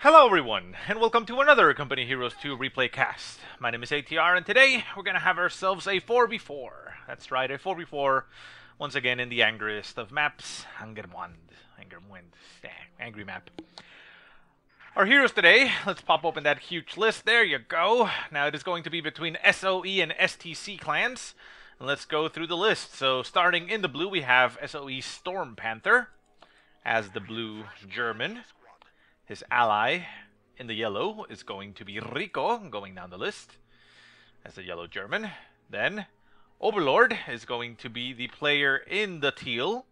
Hello everyone, and welcome to another Company Heroes 2 replay cast. My name is ATR, and today we're gonna have ourselves a 4v4. That's right, a 4v4, once again in the angriest of maps, Angermuende, angry map. Our heroes today, let's pop open that huge list, there you go. Now it is going to be between SoE and STC clans, and let's go through the list. So starting in the blue we have SoE-Sturmpanther as the blue German. His ally in the yellow is going to be Rico, going down the list as the yellow German. Then Overlord is going to be the player in the teal.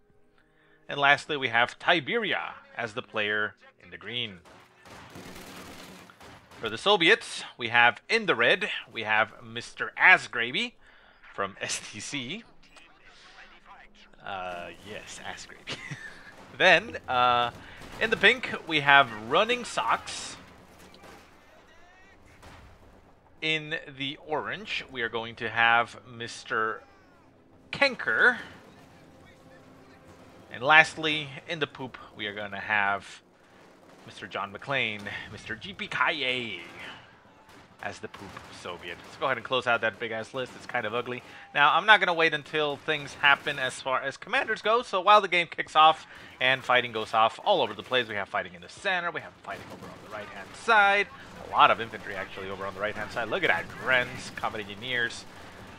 And lastly, we have Tiberia as the player in the green. For the Soviets, we have in the red, we have Mr. Assgravy from STC. Yes, Assgravy. Then, in the pink, we have RunningSocks. In the orange, we are going to have Mr. Kènker. And lastly, in the poop, we are going to have Mr. John McClane, MrYippeeKiYay as the poop Soviet. Let's go ahead and close out that big-ass list. It's kind of ugly. Now, I'm not going to wait until things happen as far as commanders go, so while the game kicks off and fighting goes off all over the place, we have fighting in the center, we have fighting over on the right-hand side, a lot of infantry actually over on the right-hand side. Look at that, Grens, combat engineers,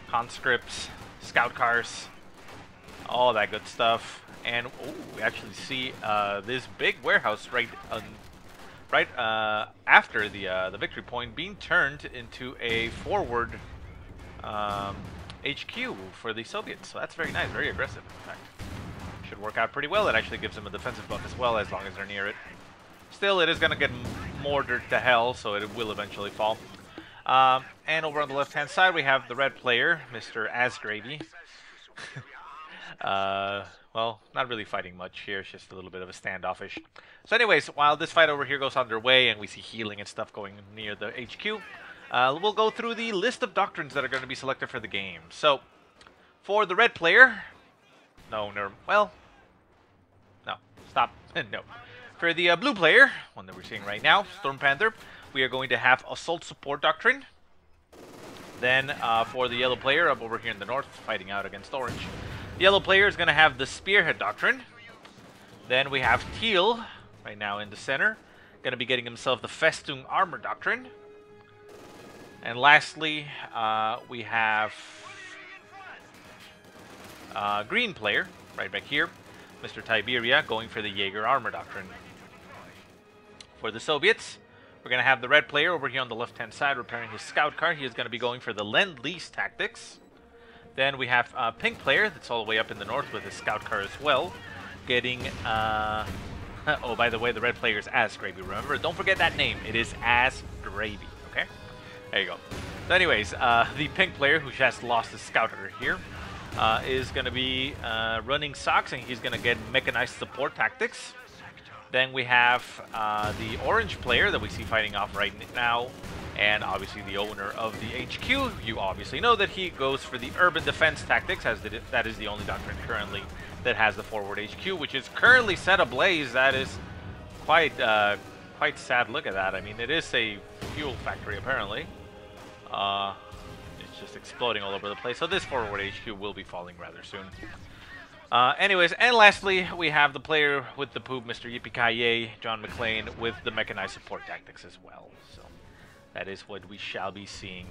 conscripts, scout cars, all that good stuff. And we actually see this big warehouse right after the victory point being turned into a forward HQ for the Soviets. So that's very nice, very aggressive, in fact. Should work out pretty well. It actually gives them a defensive buff as well, as long as they're near it. Still, it is going to get mortared to hell, so it will eventually fall. And over on the left-hand side, we have the red player, Mr. Assgravy. Well, not really fighting much here, it's just a little bit of a standoffish. So anyways, while this fight over here goes underway and we see healing and stuff going near the HQ, we'll go through the list of doctrines that are going to be selected for the game. So, for the red player, no. For the blue player, one that we're seeing right now, Sturmpanther, we are going to have Assault Support Doctrine. Then, for the yellow player, up over here in the north, fighting out against orange, the yellow player is going to have the Spearhead Doctrine. Then we have teal, right now in the center, going to be getting himself the Festung Armor Doctrine. And lastly, we have green player, right back here, Mr. Tiberia, going for the Jaeger Armor Doctrine. For the Soviets, we're going to have the red player over here on the left-hand side repairing his scout car. He is going to be going for the Lease tactics. Then we have a pink player that's all the way up in the north with his scout car as well. Getting, oh, by the way, the red player is Assgravy. Remember, don't forget that name. It is Assgravy, okay? There you go. So anyways, the pink player, who just lost his scouter here, is going to be RunningSocks, and he's going to get Mechanized support tactics. Then we have the orange player that we see fighting off right now, and obviously the owner of the HQ. You obviously know that he goes for the urban defense tactics, as that is the only doctrine currently that has the forward HQ, which is currently set ablaze. That is quite sad. Look at that. I mean, it is a fuel factory apparently. It's just exploding all over the place. So this forward HQ will be falling rather soon. Anyways, and lastly, we have the player with the poop, MrYippeeKiYay, John McClane, with the mechanized support tactics as well. So that is what we shall be seeing.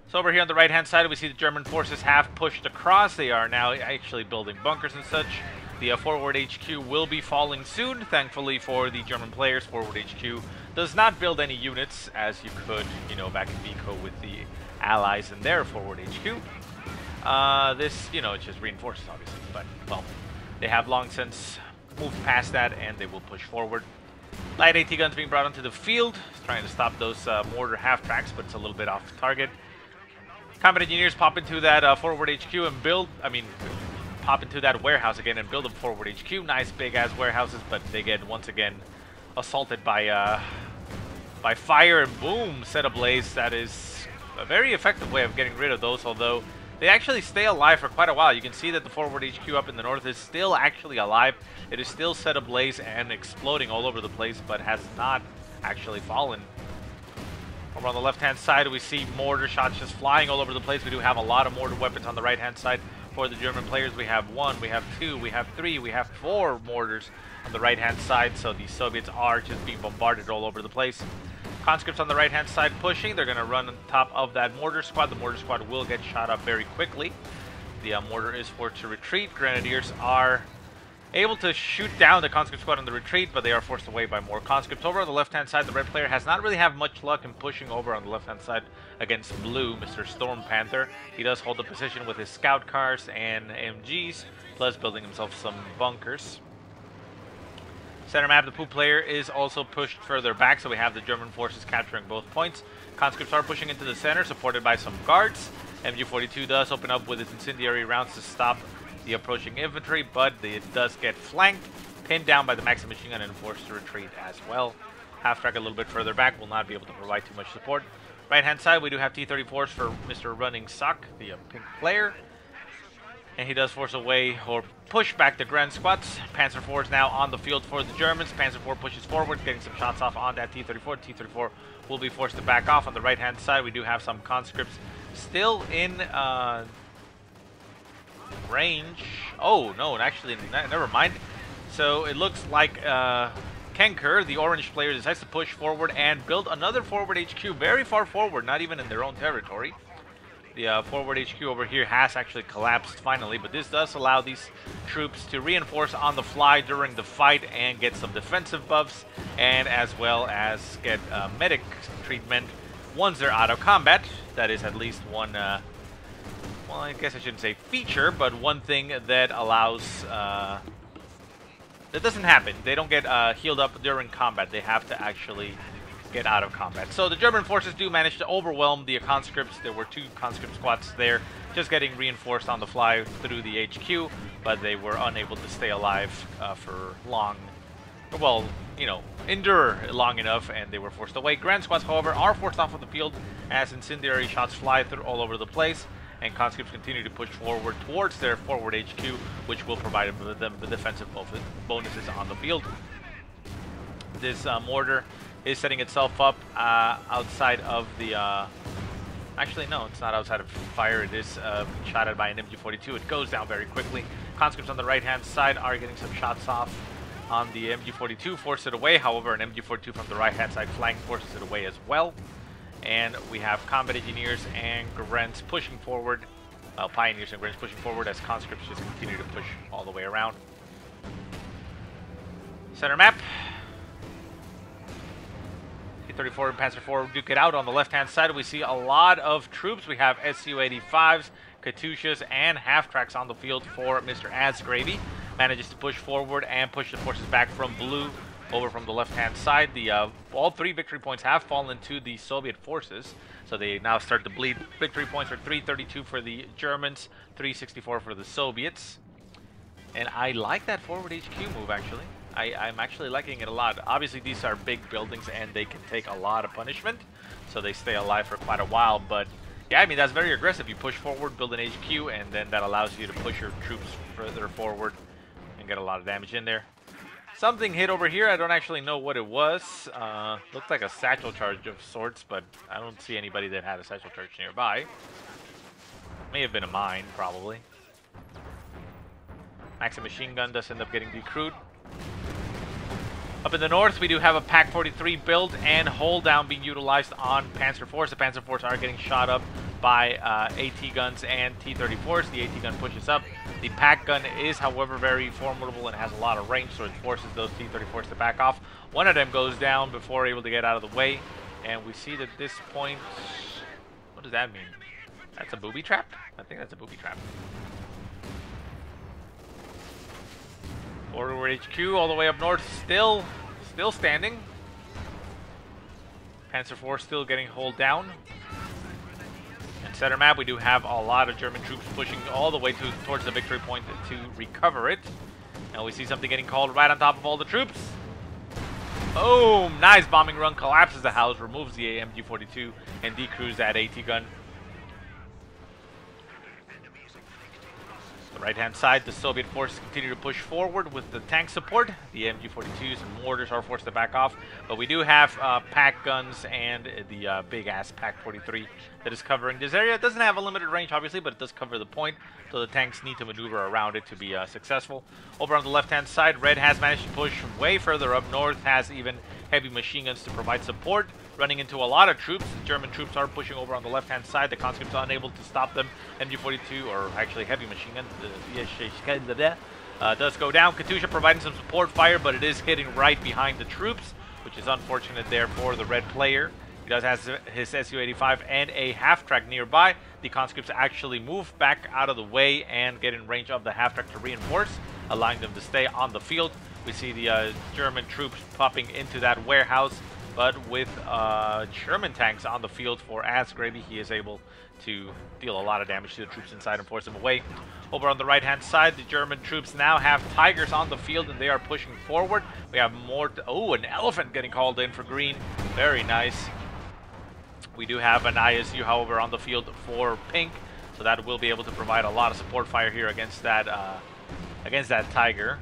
So over here on the right-hand side, we see the German forces have pushed across. They are now actually building bunkers and such. The forward HQ will be falling soon. Thankfully for the German players, forward HQ does not build any units, as you could, you know, back in Vico with the allies in their forward HQ. This, you know, it just reinforces, obviously, but, well, they have long since moved past that, and they will push forward. Light AT guns being brought onto the field, trying to stop those mortar half-tracks, but it's a little bit off target. Combat engineers pop into that forward HQ and pop into that warehouse again and build a forward HQ. Nice big-ass warehouses, but they get, once again, assaulted by fire, and boom, set ablaze. That is a very effective way of getting rid of those, although they actually stay alive for quite a while. You can see that the forward HQ up in the north is still actually alive. It is still set ablaze and exploding all over the place, but has not actually fallen. Over on the left-hand side, we see mortar shots just flying all over the place. We do have a lot of mortar weapons on the right-hand side for the German players. We have 1, we have 2, we have 3, we have 4 mortars on the right-hand side, so the Soviets are just being bombarded all over the place. Conscripts on the right-hand side pushing. They're going to run on top of that mortar squad. The mortar squad will get shot up very quickly. The mortar is forced to retreat. Grenadiers are able to shoot down the conscript squad on the retreat, but they are forced away by more conscripts. Over on the left-hand side, the red player has not really have much luck in pushing over on the left-hand side against blue, MrSturmpanther. He does hold the position with his scout cars and MGs, plus building himself some bunkers. Center map, the poop player is also pushed further back, so we have the German forces capturing both points. Conscripts are pushing into the center, supported by some guards. MG42 does open up with its incendiary rounds to stop the approaching infantry, but it does get flanked, pinned down by the Maxim machine gun, and forced to retreat as well. Half track a little bit further back will not be able to provide too much support. Right hand side, we do have T-34s for Mr. RunningSocks, the pink player, and he does force away or push back the Grand Squats. Panzer IV is now on the field for the Germans. Panzer IV pushes forward, getting some shots off on that T-34. T-34 will be forced to back off. On the right hand side, we do have some conscripts still in range. Oh no, actually never mind. So it looks like Kènker, the orange player, decides to push forward and build another forward HQ very far forward, not even in their own territory. The forward HQ over here has actually collapsed finally, but this does allow these troops to reinforce on the fly during the fight and get some defensive buffs, and as well as get medic treatment once they're out of combat. That is at least one well, I guess I shouldn't say feature, but one thing that allows that doesn't happen. They don't get healed up during combat. They have to actually get out of combat. So the German forces do manage to overwhelm the conscripts. There were 2 conscript squads there, just getting reinforced on the fly through the HQ, but they were unable to stay alive for long. Well, you know, endure long enough, and they were forced away. Grand squads, however, are forced off of the field as incendiary shots fly through all over the place, and conscripts continue to push forward towards their forward HQ, which will provide them the defensive bonuses on the field. This mortar is setting itself up outside of the... actually, no, it's not outside of fire. It is shot at by an MG42. It goes down very quickly. Conscripts on the right-hand side are getting some shots off on the MG42, force it away. However, an MG42 from the right-hand side flank forces it away as well. And we have combat engineers and Grents pushing forward. Pioneers and Grents pushing forward as conscripts just continue to push all the way around. Center map. T-34 and Panzer IV do get out. On the left-hand side, we see a lot of troops. We have Su-85s, Katyushas, and half-tracks on the field for Mr. Asgravy. Manages to push forward and push the forces back from blue over from the left-hand side. All 3 victory points have fallen to the Soviet forces, so they now start to bleed. Victory points are 332 for the Germans, 364 for the Soviets. And I like that forward HQ move, actually. I'm actually liking it a lot. Obviously, these are big buildings, and they can take a lot of punishment, so they stay alive for quite a while. But, yeah, I mean, that's very aggressive. You push forward, build an HQ, and then that allows you to push your troops further forward and get a lot of damage in there. Something hit over here. I don't actually know what it was. Looked like a satchel charge of sorts, but I don't see anybody that had a satchel charge nearby. May have been a mine, probably. Maxim machine gun does end up getting decrewed. Up in the north, we do have a PaK-43 build and hold down being utilized on Panzer IVs. The Panzer IVs are getting shot up by AT guns and T-34s. The AT gun pushes up. The PaK gun is, however, very formidable and has a lot of range, so it forces those T-34s to back off. One of them goes down before able to get out of the way, and we see that at this point... What does that mean? That's a booby trap? I think that's a booby trap. Forward HQ all the way up north, still standing. Panzer IV still getting hold down. And center map, we do have a lot of German troops pushing all the way towards the victory point to recover it. And we see something getting called right on top of all the troops. Boom! Nice bombing run, collapses the house, removes the AMG-42, and decrews that AT gun. The right-hand side, the Soviet forces continue to push forward with the tank support. The MG42s and mortars are forced to back off, but we do have pack guns and the big-ass Pak-43 that is covering this area. It doesn't have a limited range, obviously, but it does cover the point, so the tanks need to maneuver around it to be successful. Over on the left-hand side, Red has managed to push way further up north, has even heavy machine guns to provide support, running into a lot of troops. The German troops are pushing over on the left-hand side. The conscripts are unable to stop them. MG42, or actually heavy machine gun, does go down. Katusha providing some support fire, but it is hitting right behind the troops, which is unfortunate there for the red player. He does have his SU-85 and a half-track nearby. The conscripts actually move back out of the way and get in range of the half-track to reinforce, allowing them to stay on the field. We see the German troops popping into that warehouse, but with German tanks on the field for Asgravy, he is able to deal a lot of damage to the troops inside and force them away. Over on the right-hand side, the German troops now have Tigers on the field, and they are pushing forward. We have more... Oh, an elephant getting called in for green. Very nice. We do have an ISU, however, on the field for pink, so that will be able to provide a lot of support fire here against that Tiger.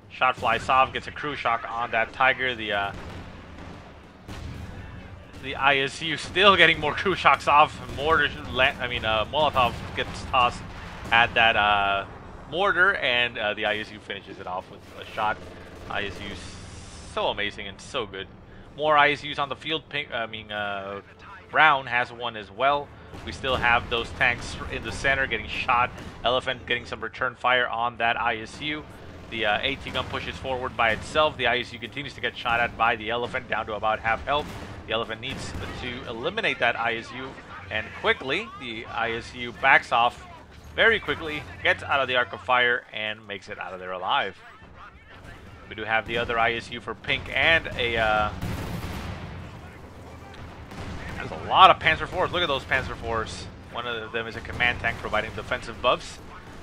Shot flies off, gets a crew shock on that Tiger. The ISU still getting more crew shocks off. Molotov gets tossed at that mortar, and the ISU finishes it off with a shot. ISU so amazing and so good. More ISUs on the field. Brown has one as well. We still have those tanks in the center getting shot. Elephant getting some return fire on that ISU. The AT gun pushes forward by itself. The ISU continues to get shot at by the Elephant, down to about half health. The Elephant needs to eliminate that ISU, and quickly the ISU backs off very quickly, gets out of the arc of fire, and makes it out of there alive. We do have the other ISU for pink and a... There's a lot of Panzer IVs. Look at those Panzer IVs. One of them is a command tank providing defensive buffs.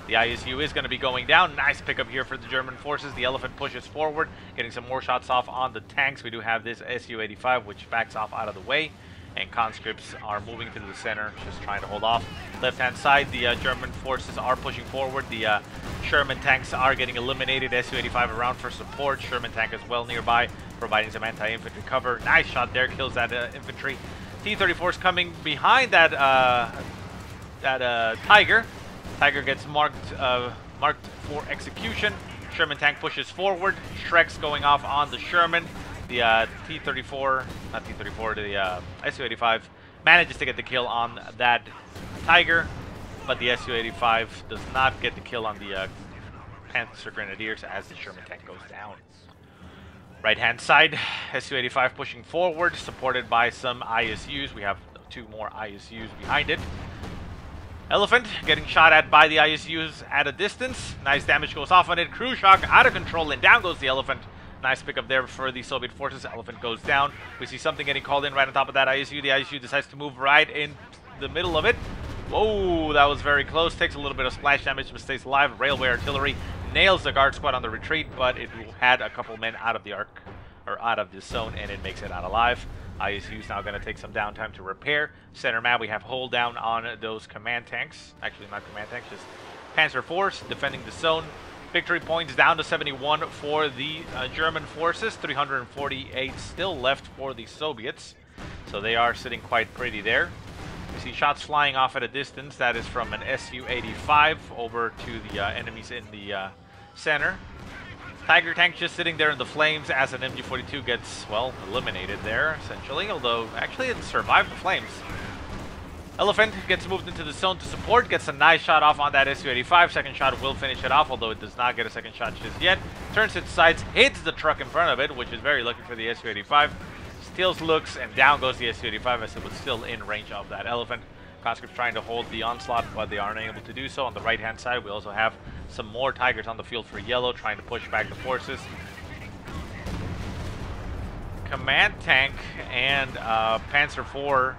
The ISU is going to be going down. Nice pickup here for the German forces. The Elephant pushes forward, getting some more shots off on the tanks. We do have this Su-85, which backs off out of the way. And conscripts are moving to the center, just trying to hold off. Left-hand side, the German forces are pushing forward. The Sherman tanks are getting eliminated. Su-85 around for support. Sherman tank as well nearby, providing some anti-infantry cover. Nice shot there, kills that infantry. T-34 is coming behind that Tiger. Tiger gets marked for execution. Sherman tank pushes forward. Shrek's going off on the Sherman. The T-34, not T-34, the Su-85 manages to get the kill on that Tiger, but the Su-85 does not get the kill on the Panzer Grenadiers as the Sherman tank goes down. Right-hand side, Su-85 pushing forward, supported by some ISUs. We have two more ISUs behind it. Elephant getting shot at by the ISUs at a distance. Nice damage goes off on it. Crew shock out of control, and down goes the Elephant. Nice pickup there for the Soviet forces. Elephant goes down. We see something getting called in right on top of that ISU. The ISU decides to move right in the middle of it. Whoa, that was very close. Takes a little bit of splash damage, but stays alive. Railway artillery nails the guard squad on the retreat, but it had a couple men out of the arc, or out of the zone, and it makes it out alive. ISU is now going to take some downtime to repair. Center map, we have hold down on those command tanks. Actually, not command tanks, just Panzer Force defending the zone. Victory points down to 71 for the German forces. 348 still left for the Soviets. So they are sitting quite pretty there. We see shots flying off at a distance. That is from an Su-85 over to the enemies in the center. Tiger tank just sitting there in the flames as an MG42 gets, well, eliminated there, essentially. Although, actually, it survived the flames. Elephant gets moved into the zone to support, gets a nice shot off on that Su-85. Second shot will finish it off, although it does not get a second shot just yet. Turns its sights, hits the truck in front of it, which is very lucky for the Su-85. Steals looks, and down goes the Su-85 as it was still in range of that Elephant. Conscripts trying to hold the onslaught, but they aren't able to do so. On the right-hand side, we also have some more Tigers on the field for yellow, trying to push back the forces. Command tank and Panzer IV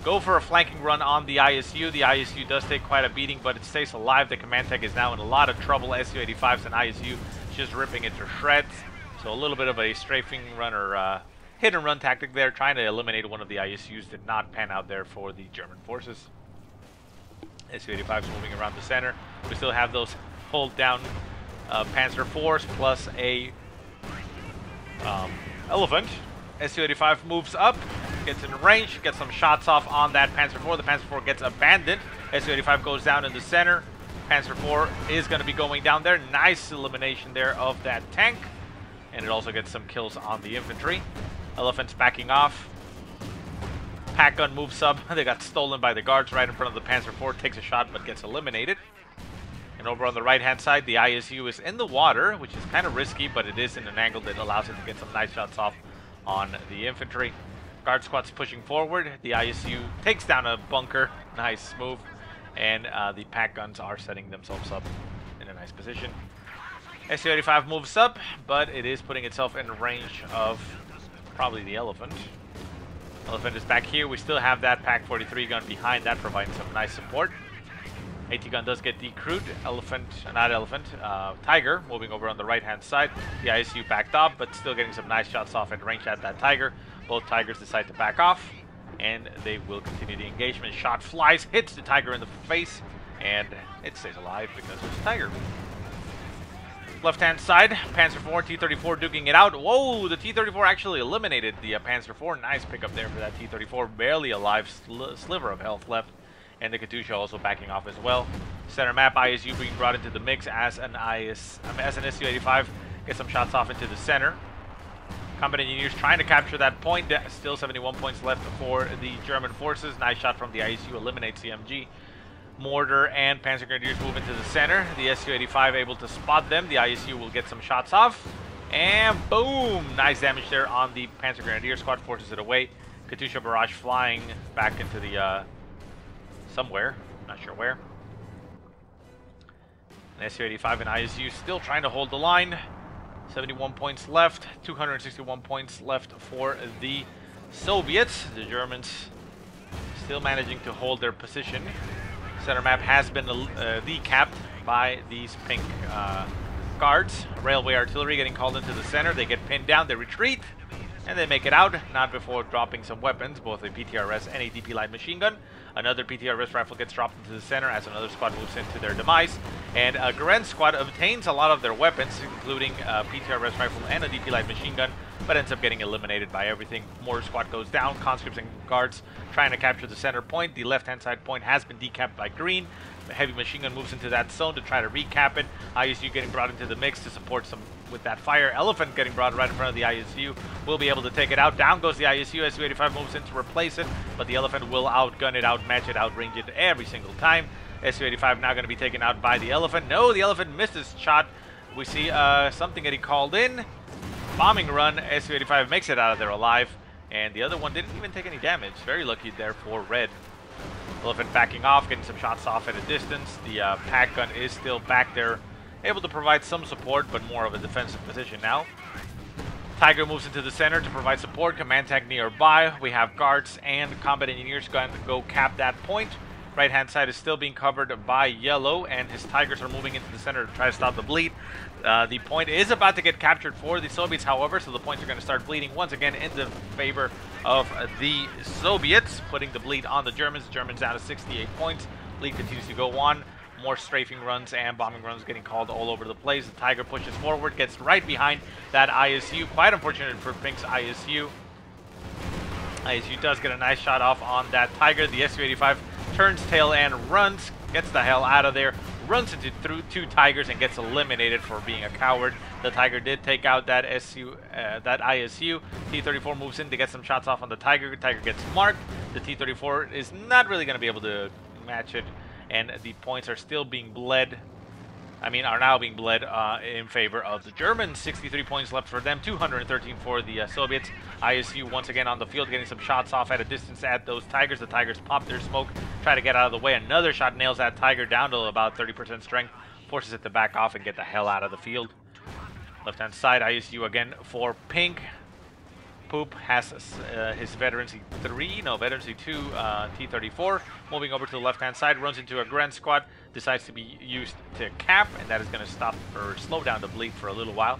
go for a flanking run on the ISU. The ISU does take quite a beating, but it stays alive. The command tank is now in a lot of trouble. Su-85s and ISU just ripping it to shreds. So a little bit of a strafing run or hit and run tactic there, trying to eliminate one of the ISUs. Did not pan out there for the German forces. SoE-85 is moving around the center. We still have those hold down Panzer IVs plus a elephant. SoE-85 moves up, gets in range, gets some shots off on that Panzer IV. The Panzer IV gets abandoned. SoE-85 goes down in the center. Panzer IV is going to be going down there. Nice elimination there of that tank. And it also gets some kills on the infantry. Elephant's backing off. Pack gun moves up. They got stolen by the guards right in front of the Panzer IV. Takes a shot but gets eliminated. And over on the right-hand side, the ISU is in the water, which is kind of risky, but it is in an angle that allows it to get some nice shots off on the infantry. Guard squad's pushing forward. The ISU takes down a bunker. Nice move. And the pack guns are setting themselves up in a nice position. SoE-85 moves up, but it is putting itself in range of probably the elephant. Elephant is back here. We still have that Pack 43 gun behind that, providing some nice support. AT gun does get decrewed. Tiger moving over on the right-hand side. The ISU backed off, but still getting some nice shots off at range at that Tiger. Both Tigers decide to back off, and they will continue the engagement. Shot flies, hits the Tiger in the face, and it stays alive because it's a Tiger. Left-hand side, Panzer IV, T-34 duking it out. Whoa, the T-34 actually eliminated the Panzer IV. Nice pickup there for that T-34. Barely alive, sliver of health left. And the Katyusha also backing off as well. Center map, ISU being brought into the mix as an SoE-85 gets some shots off into the center. Combat engineers trying to capture that point. Still 71 points left for the German forces. Nice shot from the ISU, eliminates the MG. Mortar and Panzer Grenadiers move into the center. The SoE-85 able to spot them. The ISU will get some shots off. And boom! Nice damage there on the Panzer Grenadier squad. Forces it away. Katyusha barrage flying back into the somewhere. Not sure where. And SoE-85 and ISU still trying to hold the line. 71 points left. 261 points left for the Soviets. The Germans still managing to hold their position. Center map has been decapped by these pink guards. Railway artillery getting called into the center. They get pinned down, they retreat, and they make it out, not before dropping some weapons, both a PTRS and a DP light machine gun. Another PTRS rifle gets dropped into the center as another squad moves into their demise. And a Garen squad obtains a lot of their weapons, including a PTRS rifle and a DP light machine gun, but ends up getting eliminated by everything. Mortar squad goes down, conscripts and guards trying to capture the center point. The left-hand side point has been decapped by green. The heavy machine gun moves into that zone to try to recap it. ISU getting brought into the mix to support some with that fire. Elephant getting brought right in front of the ISU. Will be able to take it out. Down goes the ISU. SoE-85 moves in to replace it, but the Elephant will outgun it, outmatch it, outrange it every single time. SoE-85 now going to be taken out by the Elephant. No, the Elephant missed his shot. We see something getting called in. Bombing run. SoE-85 makes it out of there alive, and the other one didn't even take any damage. Very lucky there for Red. Elephant backing off, getting some shots off at a distance. The pack gun is still back there, able to provide some support, but more of a defensive position now. Tiger moves into the center to provide support. Command tank nearby. We have guards and combat engineers going to go cap that point. Right-hand side is still being covered by yellow, and his Tigers are moving into the center to try to stop the bleed. The point is about to get captured for the Soviets, however, so the points are going to start bleeding once again in the favor of the Soviets, putting the bleed on the Germans. The Germans down to 68 points. Bleed continues to go on. More strafing runs and bombing runs getting called all over the place. The Tiger pushes forward, gets right behind that ISU. Quite unfortunate for Pink's ISU. ISU does get a nice shot off on that Tiger. The SoE-85 turns tail and runs, gets the hell out of there, runs into through two Tigers and gets eliminated for being a coward. The Tiger did take out that ISU. T-34 moves in to get some shots off on the Tiger. Tiger gets marked. The T-34 is not really going to be able to match it, and the points are still being bled. Are now being bled in favor of the Germans. 63 points left for them, 213 for the Soviets. ISU once again on the field, getting some shots off at a distance at those Tigers. The Tigers pop their smoke, try to get out of the way. Another shot nails that Tiger down to about 30% strength, forces it to back off and get the hell out of the field. Left-hand side, ISU again for Pink. Poop has his Veterancy 3, no, Veterancy 2 T-34. Moving over to the left-hand side, runs into a Grand Squad, decides to be used to cap, and that is going to stop or slow down the bleed for a little while.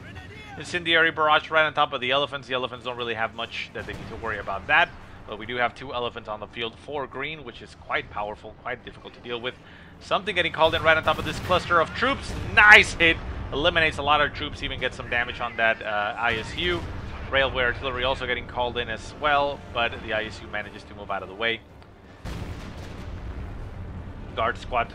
Incendiary barrage right on top of the Elephants. The Elephants don't really have much that they need to worry about that. But we do have 2 elephants on the field for green, which is quite powerful, quite difficult to deal with. Something getting called in right on top of this cluster of troops. Nice hit. Eliminates a lot of troops, even gets some damage on that ISU. Railway artillery also getting called in as well, but the ISU manages to move out of the way. Guard squad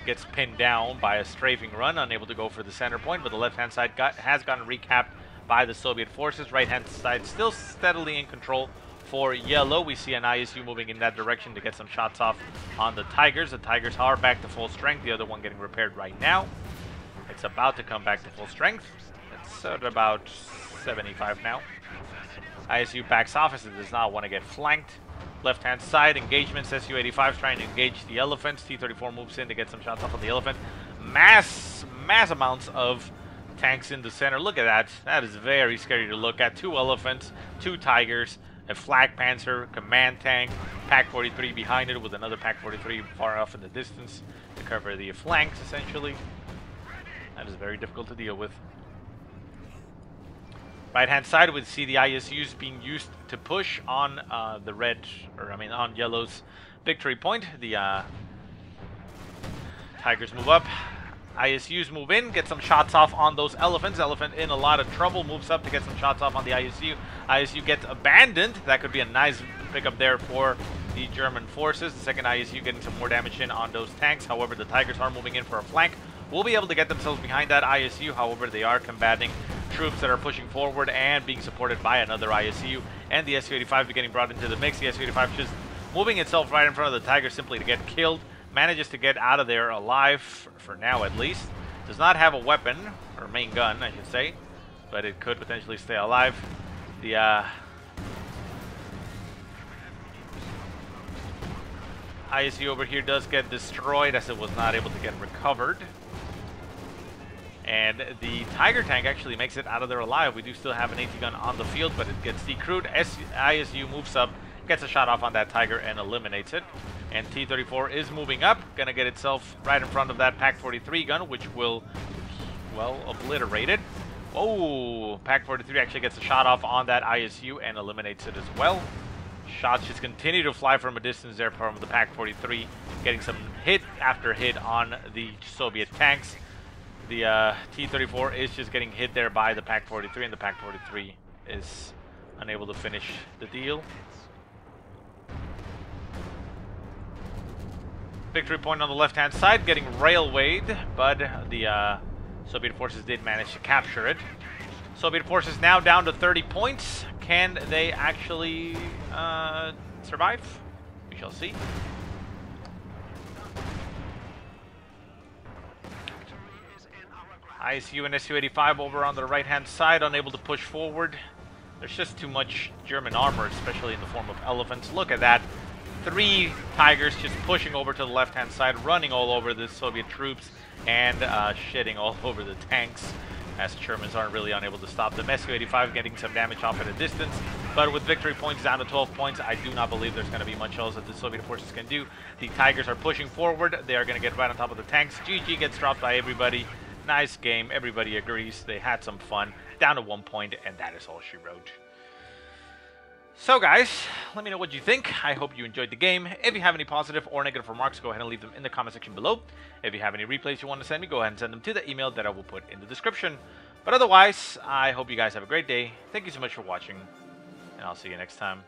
gets pinned down by a strafing run, unable to go for the center point, but the left-hand side has gotten recapped by the Soviet forces. Right-hand side still steadily in control for yellow. We see an ISU moving in that direction to get some shots off on the Tigers. The Tigers are back to full strength, the other one getting repaired right now. It's about to come back to full strength. It's at about 75 now. ISU backs off as it does not want to get flanked. Left-hand side, engagements. SU-85 is trying to engage the elephants. T-34 moves in to get some shots off of the elephant. Mass amounts of tanks in the center. Look at that. That is very scary to look at. 2 elephants, 2 tigers, a flak panzer, command tank, Pak-43 behind it with another Pak-43 far off in the distance to cover the flanks, essentially. That is very difficult to deal with. Right-hand side, we see the ISUs being used to push on on yellow's victory point. The Tigers move up. ISUs move in, get some shots off on those elephants. Elephant in a lot of trouble, moves up to get some shots off on the ISU. ISU gets abandoned. That could be a nice pickup there for the German forces. The second ISU getting some more damage in on those tanks. However, the Tigers are moving in for a flank. Will be able to get themselves behind that ISU. However, they are combating troops that are pushing forward and being supported by another ISU. And the SU-85 getting brought into the mix. The SU-85 just moving itself right in front of the Tigers simply to get killed. Manages to get out of there alive, for now at least. Does not have a weapon, or main gun, I should say. But it could potentially stay alive. The ISU over here does get destroyed as it was not able to get recovered. And the Tiger tank actually makes it out of there alive. We do still have an AT gun on the field, but it gets decrewed. ISU moves up, gets a shot off on that Tiger and eliminates it. And T-34 is moving up, gonna get itself right in front of that Pak-43 gun, which will, well, obliterate it. Oh, Pak-43 actually gets a shot off on that ISU and eliminates it as well. Shots just continue to fly from a distance there from the Pak-43, getting some hit after hit on the Soviet tanks. The T-34 is just getting hit there by the Pak-43, and the Pak-43 is unable to finish the deal. Victory point on the left-hand side, getting railwayed, but the Soviet forces did manage to capture it. Soviet forces now down to 30 points. Can they actually survive? We shall see. ISU and SU-85 over on the right-hand side, unable to push forward. There's just too much German armor, especially in the form of elephants. Look at that. 3 Tigers just pushing over to the left-hand side, running all over the Soviet troops, and shitting all over the tanks, as Germans aren't really unable to stop them. SU-85 getting some damage off at a distance, but with victory points down to 12 points, I do not believe there's going to be much else that the Soviet forces can do. The Tigers are pushing forward. They are going to get right on top of the tanks. GG gets dropped by everybody. Nice game. Everybody agrees. They had some fun. Down to 1 point, and that is all she wrote. So guys, let me know what you think. I hope you enjoyed the game. If you have any positive or negative remarks, go ahead and leave them in the comment section below. If you have any replays you want to send me, go ahead and send them to the email that I will put in the description. But otherwise, I hope you guys have a great day. Thank you so much for watching, and I'll see you next time.